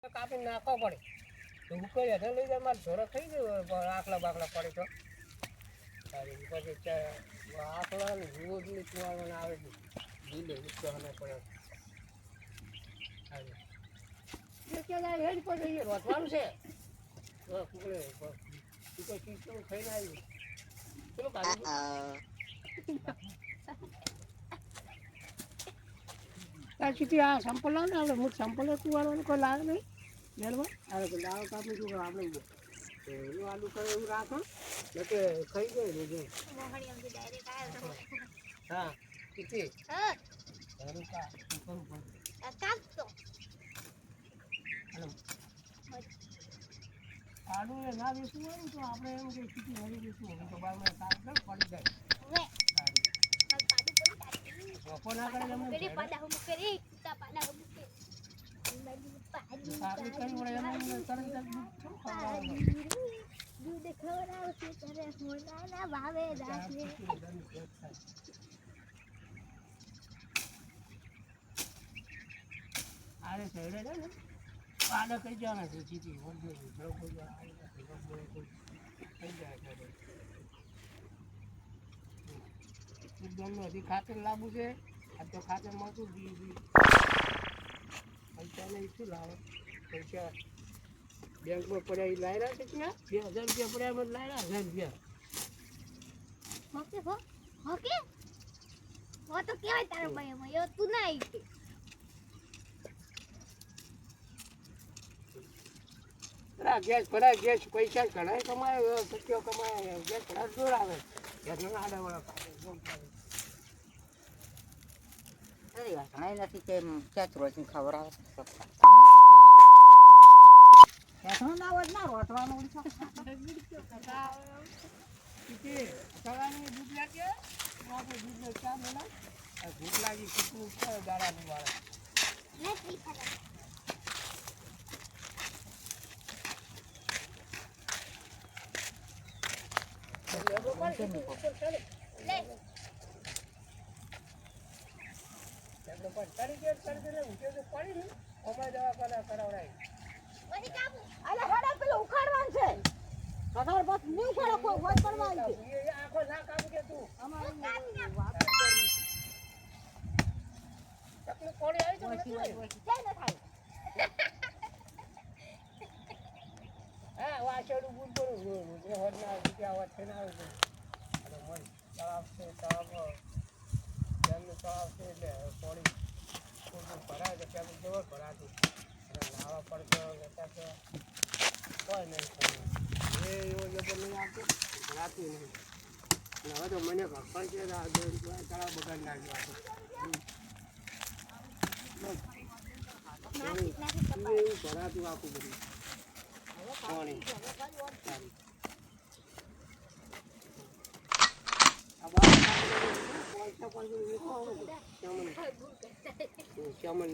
કાપી નાખવો પડે તો ઉકેલ હેઠળ લઈ જાય મારે ઢોરો થઈ ગયો આખલા બાકલા પડે તો પછી આખલા રોજ ની ચુવાળા આવે છે લીલે ઉચકો હને પડે હેડ પડે રોટવાનું છે કુકડે ચીજ ખાઈને આવી ચલો કાઢી પછી આ સંપલ લાવ ને આપણે મોટ સંપલ કુવાળવાનું કોઈ લાગે નહીં મેળવા અરે તો દાળ કાપી શું આપણે એવું આલુ કરે એવું રાખો એટલે ખાઈ જાય રોજ હા કેટલી આડું ના બેસવું હોય ને તો આપણે એમ કે ખીચી હરી બેસવું હોય તો બાર કામ પડી જાય ના કરે પાડા કરી જવાના છે સીધી હજી ખાતર લાવવું છે આ તો ખાતર મળતું પૈસા નહીં શું લાવે પૈસા બેંકમાં પડ્યા એ લાવ્યા છે ત્યાં 2000 રૂપિયા પડ્યા લાવ્યા 1000 રૂપિયા ગેસ ભરાય ગેસ પૈસા ઘણા કમાય સત્યો કમાય ગેસ ઘણા જોર આવે ગેસના આડાવાળા ઘણા નથી કે ક્યાં રોજ ખબર આવે ના હોય ના રોટવાનું દૂધ લાગે દૂધ ચા બોલા ભૂખ લાગી કેટલું છે દાડાનું વાળા હા વાસણું બૂટ કરું હોરના રૂપિયા થઈને આવે તળાવ છે તળાવ જળનું તળાવ છે એટલે પાણી થોડું ભરાય તો ત્યાં જબર ભરાતું અને નાવા પડતો લેતા તો કોઈ નહીં એ એવો જબર નહીં આવતો ભરાતું નહીં અને હવે તો મને ઘર છે તળાવ બગાડ નાખ્યો એવું ભરાતું આખું બધું પાણી ચમન